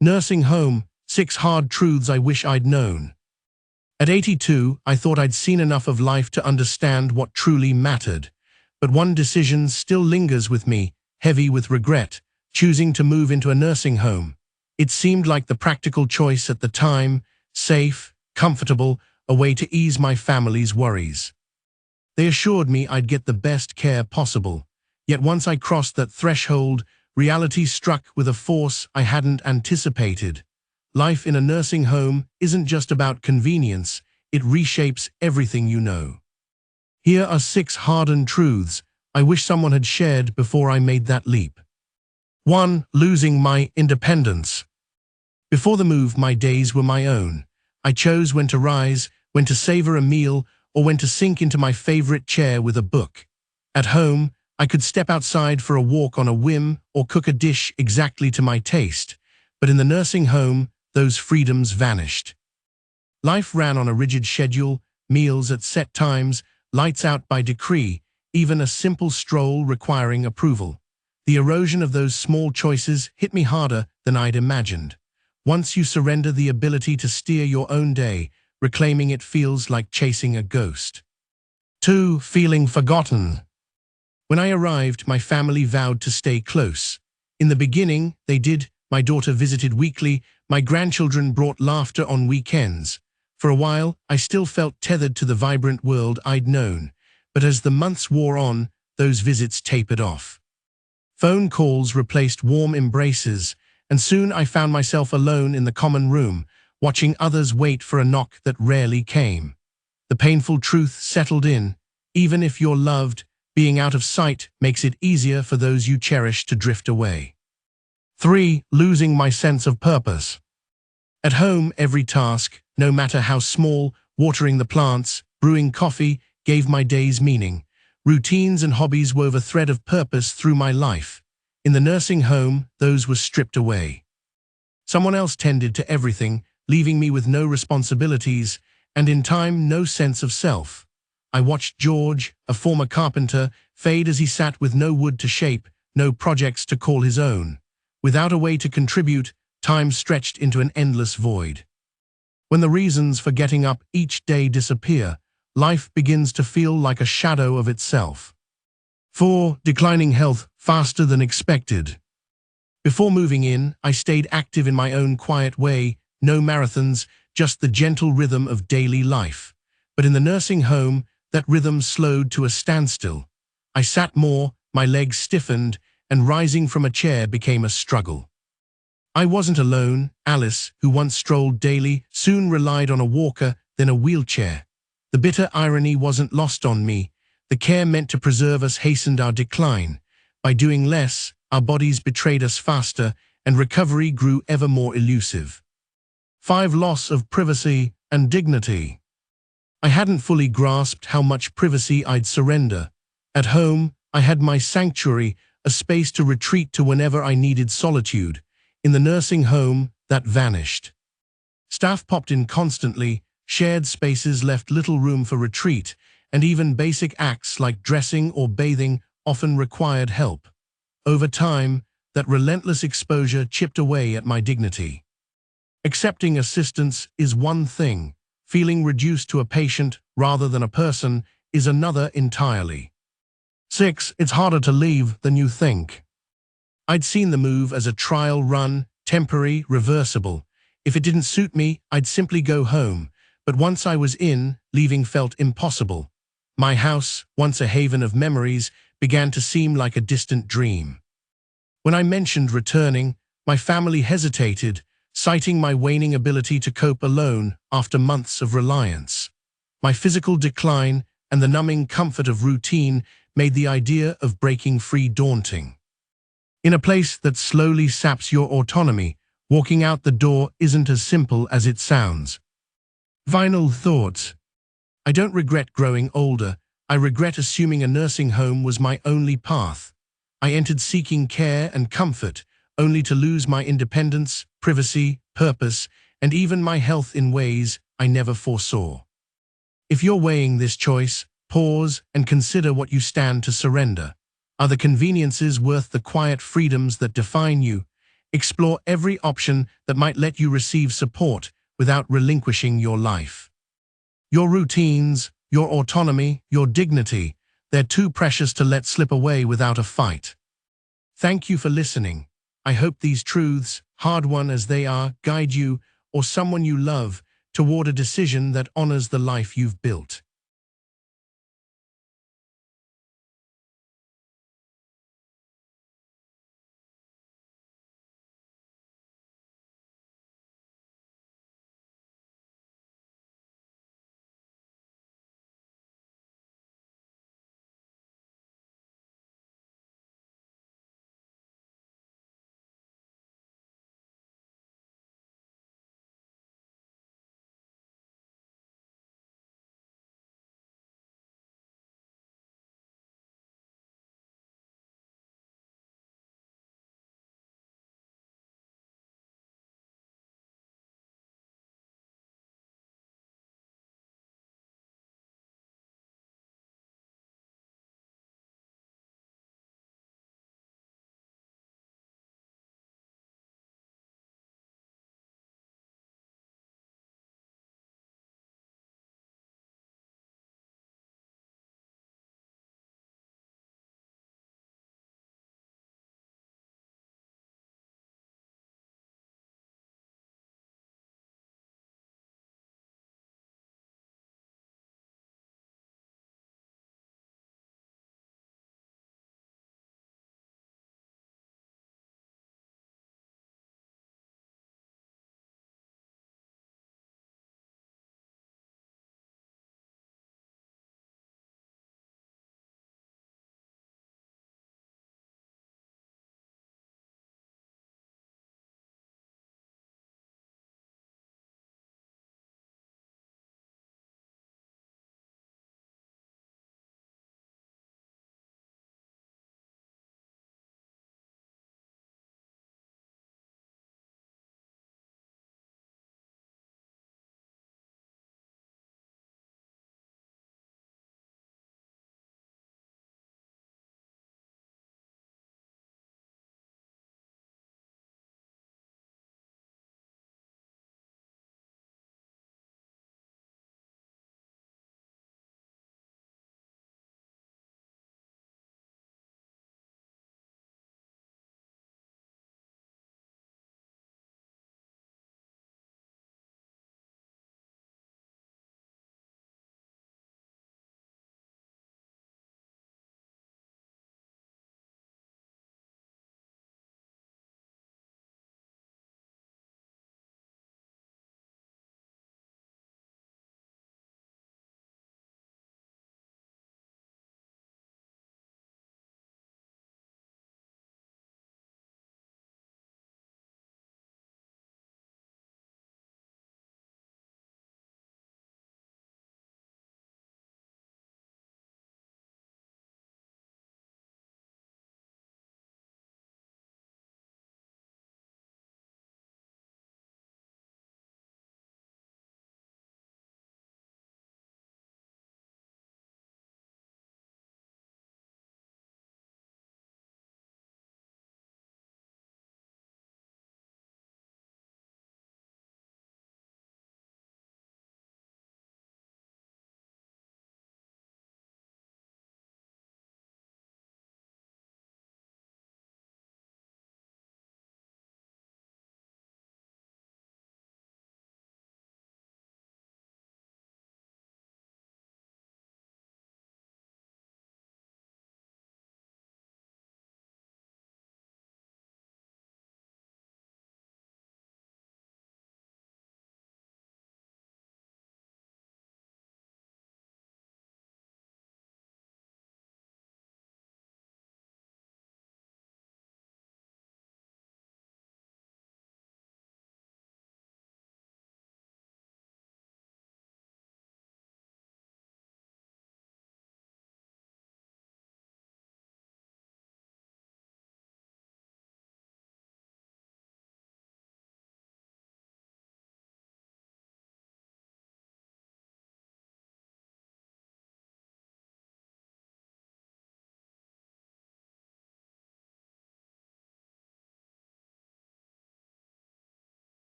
Nursing home, 6 hard truths I wish I'd known. At 82, I thought I'd seen enough of life to understand what truly mattered. But one decision still lingers with me, heavy with regret, choosing to move into a nursing home. It seemed like the practical choice at the time, safe, comfortable, a way to ease my family's worries. They assured me I'd get the best care possible. Yet once I crossed that threshold, reality struck with a force I hadn't anticipated. Life in a nursing home isn't just about convenience, it reshapes everything you know. Here are 6 hardened truths I wish someone had shared before I made that leap. 1. Losing my independence. Before the move, my days were my own. I chose when to rise, when to savor a meal, or when to sink into my favorite chair with a book. At home, I could step outside for a walk on a whim or cook a dish exactly to my taste. But in the nursing home, those freedoms vanished. Life ran on a rigid schedule, meals at set times, lights out by decree, even a simple stroll requiring approval. The erosion of those small choices hit me harder than I'd imagined. Once you surrender the ability to steer your own day, reclaiming it feels like chasing a ghost. 2. Feeling forgotten. When I arrived, my family vowed to stay close. In the beginning, they did. My daughter visited weekly, my grandchildren brought laughter on weekends. For a while, I still felt tethered to the vibrant world I'd known. But as the months wore on, those visits tapered off. Phone calls replaced warm embraces, and soon I found myself alone in the common room, watching others wait for a knock that rarely came. The painful truth settled in. Even if you're loved, being out of sight makes it easier for those you cherish to drift away. 3. Losing my sense of purpose. At home, every task, no matter how small, watering the plants, brewing coffee, gave my days meaning. Routines and hobbies wove a thread of purpose through my life. In the nursing home, those were stripped away. Someone else tended to everything, leaving me with no responsibilities, and in time, no sense of self. I watched George, a former carpenter, fade as he sat with no wood to shape, no projects to call his own. Without a way to contribute, time stretched into an endless void. When the reasons for getting up each day disappear, life begins to feel like a shadow of itself. 4. Declining health faster than expected. Before moving in, I stayed active in my own quiet way, no marathons, just the gentle rhythm of daily life. But in the nursing home, that rhythm slowed to a standstill. I sat more, my legs stiffened, and rising from a chair became a struggle. I wasn't alone. Alice, who once strolled daily, soon relied on a walker, then a wheelchair. The bitter irony wasn't lost on me. The care meant to preserve us hastened our decline. By doing less, our bodies betrayed us faster, and recovery grew ever more elusive. 5. Loss of privacy and dignity. I hadn't fully grasped how much privacy I'd surrender. At home, I had my sanctuary, a space to retreat to whenever I needed solitude. In the nursing home, that vanished. Staff popped in constantly, shared spaces left little room for retreat, and even basic acts like dressing or bathing often required help. Over time, that relentless exposure chipped away at my dignity. Accepting assistance is one thing. Feeling reduced to a patient rather than a person is another entirely. 6. It's harder to leave than you think. I'd seen the move as a trial run, temporary, reversible. If it didn't suit me, I'd simply go home. But once I was in, leaving felt impossible. My house, once a haven of memories, began to seem like a distant dream. When I mentioned returning, my family hesitated, citing my waning ability to cope alone after months of reliance. My physical decline and the numbing comfort of routine made the idea of breaking free daunting. In a place that slowly saps your autonomy, walking out the door isn't as simple as it sounds. Final thoughts. I don't regret growing older. I regret assuming a nursing home was my only path. I entered seeking care and comfort, only to lose my independence, privacy, purpose, and even my health in ways I never foresaw. If you're weighing this choice, pause and consider what you stand to surrender. Are the conveniences worth the quiet freedoms that define you? Explore every option that might let you receive support without relinquishing your life. Your routines, your autonomy, your dignity, they're too precious to let slip away without a fight. Thank you for listening. I hope these truths, hard-won as they are, guide you or someone you love toward a decision that honors the life you've built.